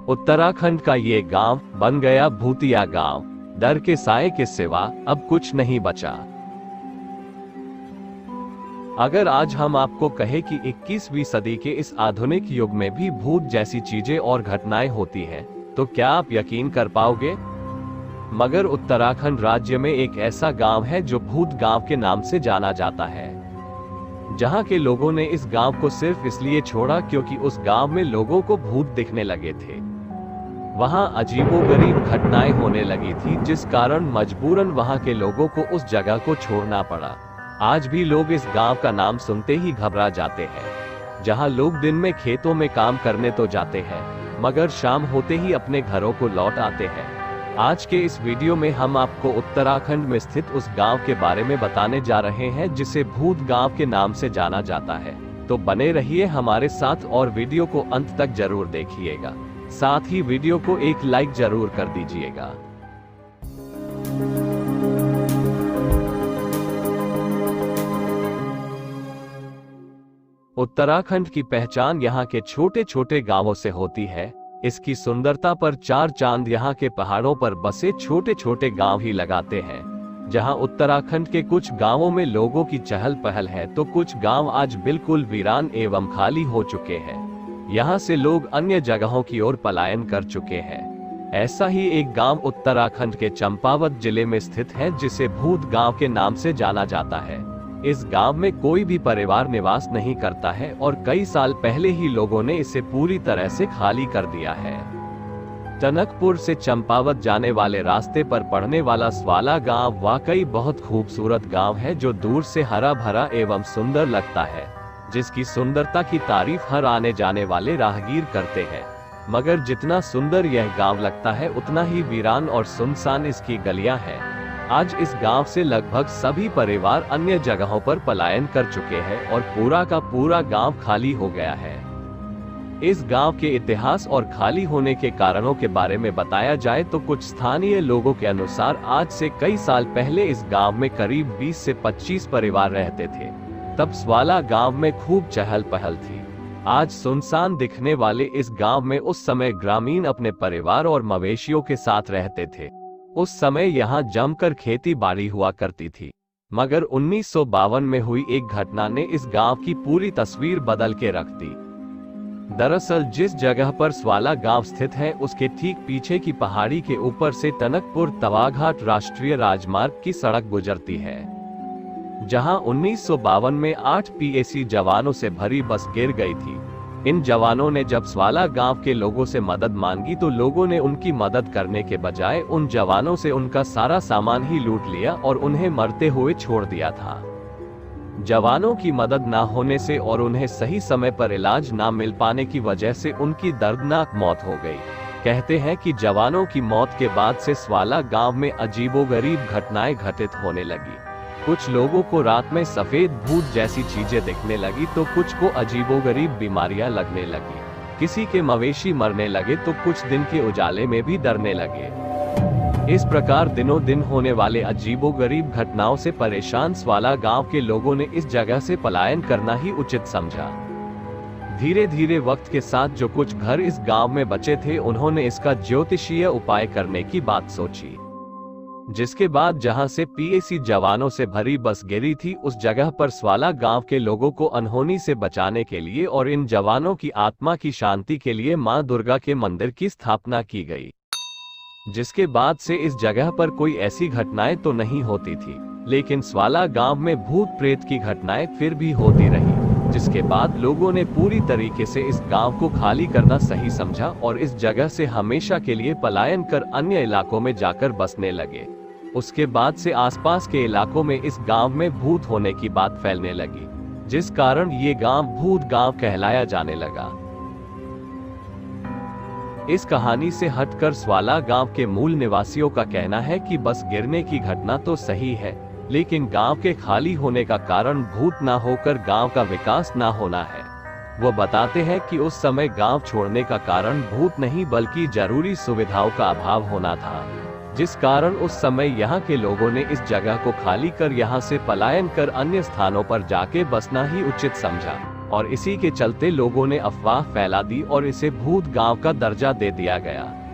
उत्तराखंड का ये गांव बन गया भूतिया गांव। डर के साए के सिवा अब कुछ नहीं बचा। अगर आज हम आपको कहें कि 21वीं सदी के इस आधुनिक युग में भी भूत जैसी चीजें और घटनाएं होती हैं, तो क्या आप यकीन कर पाओगे? मगर उत्तराखंड राज्य में एक ऐसा गांव है जो भूत गांव के नाम से जाना जाता है। जहां के लोगों ने इस गांव को सिर्फ इसलिए छोड़ा क्योंकि उस गांव में लोगों को भूत दिखने लगे थे। वहां अजीबोगरीब घटनाएं होने लगी थी, जिस कारण मजबूरन वहां के लोगों को उस जगह को छोड़ना पड़ा। आज भी लोग इस गांव का नाम सुनते ही घबरा जाते हैं। जहां लोग दिन में खेतों में काम करने तो जाते हैं, मगर शाम होते ही अपने घरों को लौट आते हैं। आज के इस वीडियो में हम आपको उत्तराखंड में स्थित उस गांव के बारे में बताने जा रहे हैं जिसे भूत गांव के नाम से जाना जाता है। तो बने रहिए हमारे साथ और वीडियो को अंत तक जरूर देखिएगा। साथ ही वीडियो को एक लाइक जरूर कर दीजिएगा। उत्तराखंड की पहचान यहाँ के छोटे छोटे गांवों से होती है। इसकी सुंदरता पर चार चांद यहाँ के पहाड़ों पर बसे छोटे छोटे गांव ही लगाते हैं। जहां उत्तराखंड के कुछ गांवों में लोगों की चहल पहल है, तो कुछ गांव आज बिल्कुल वीरान एवं खाली हो चुके हैं। यहाँ से लोग अन्य जगहों की ओर पलायन कर चुके हैं। ऐसा ही एक गांव उत्तराखंड के चंपावत जिले में स्थित है, जिसे भूत गांव के नाम से जाना जाता है। इस गांव में कोई भी परिवार निवास नहीं करता है और कई साल पहले ही लोगों ने इसे पूरी तरह से खाली कर दिया है। टनकपुर से चंपावत जाने वाले रास्ते पर पड़ने वाला स्वाला गांव वाकई बहुत खूबसूरत गांव है, जो दूर से हरा भरा एवं सुंदर लगता है, जिसकी सुंदरता की तारीफ हर आने जाने वाले राहगीर करते हैं। मगर जितना सुंदर यह गांव लगता है, उतना ही वीरान और सुनसान इसकी गलियां हैं। आज इस गांव से लगभग सभी परिवार अन्य जगहों पर पलायन कर चुके हैं और पूरा का पूरा गांव खाली हो गया है। इस गांव के इतिहास और खाली होने के कारणों के बारे में बताया जाए तो कुछ स्थानीय लोगों के अनुसार आज से कई साल पहले इस गांव में करीब 20 से 25 परिवार रहते थे। तब स्वाला गांव में खूब चहल पहल थी। आज सुनसान दिखने वाले इस गांव में उस समय ग्रामीण अपने परिवार और मवेशियों के साथ रहते थे। उस समय यहाँ जमकर खेती बाड़ी हुआ करती थी। मगर 1952 में हुई एक घटना ने इस गांव की पूरी तस्वीर बदल के रख दी। दरअसल जिस जगह पर स्वाला गांव स्थित है, उसके ठीक पीछे की पहाड़ी के ऊपर से टनकपुर तवाघाट राष्ट्रीय राजमार्ग की सड़क गुजरती है। जहां 1952 में 8 पीएसी जवानों से भरी बस गिर गई थी। इन जवानों ने जब स्वाला गांव के लोगों से मदद मांगी तो लोगों ने उनकी मदद करने के बजाय उन जवानों से उनका सारा सामान ही लूट लिया और उन्हें मरते हुए छोड़ दिया था। जवानों की मदद ना होने से और उन्हें सही समय पर इलाज ना मिल पाने की वजह से उनकी दर्दनाक मौत हो गई। कहते हैं कि जवानों की मौत के बाद से स्वाला गांव में अजीबोगरीब घटनाएं घटित होने लगी। कुछ लोगों को रात में सफेद भूत जैसी चीजें दिखने लगी, तो कुछ को अजीबोगरीब बीमारियां लगने लगी। किसी के मवेशी मरने लगे तो कुछ दिन के उजाले में भी डरने लगे। इस प्रकार दिनों दिन होने वाले अजीबोगरीब घटनाओं से परेशान स्वाला गांव के लोगों ने इस जगह से पलायन करना ही उचित समझा। धीरे धीरे वक्त के साथ जो कुछ घर इस गांव में बचे थे, उन्होंने इसका ज्योतिषीय उपाय करने की बात सोची। जिसके बाद जहां से पीएसी जवानों से भरी बस गिरी थी, उस जगह पर स्वाला गांव के लोगों को अनहोनी से बचाने के लिए और इन जवानों की आत्मा की शांति के लिए मां दुर्गा के मंदिर की स्थापना की गई। जिसके बाद से इस जगह पर कोई ऐसी घटनाएं तो नहीं होती थी, लेकिन स्वाला गांव में भूत प्रेत की घटनाएं फिर भी होती रही। जिसके बाद लोगों ने पूरी तरीके से इस गांव को खाली करना सही समझा और इस जगह से हमेशा के लिए पलायन कर अन्य इलाकों में जाकर बसने लगे। उसके बाद से आसपास के इलाकों में इस गांव में भूत होने की बात फैलने लगी, जिस कारण ये गांव भूत गांव कहलाया जाने लगा। इस कहानी से हटकर स्वाला गांव के मूल निवासियों का कहना है कि बस गिरने की घटना तो सही है, लेकिन गांव के खाली होने का कारण भूत ना होकर गांव का विकास ना होना है। वो बताते हैं कि उस समय गांव छोड़ने का कारण भूत नहीं बल्कि जरूरी सुविधाओं का अभाव होना था, जिस कारण उस समय यहाँ के लोगों ने इस जगह को खाली कर यहाँ से पलायन कर अन्य स्थानों पर जाके बसना ही उचित समझा। और इसी के चलते लोगों ने अफवाह फैला दी और इसे भूत गांव का दर्जा दे दिया गया।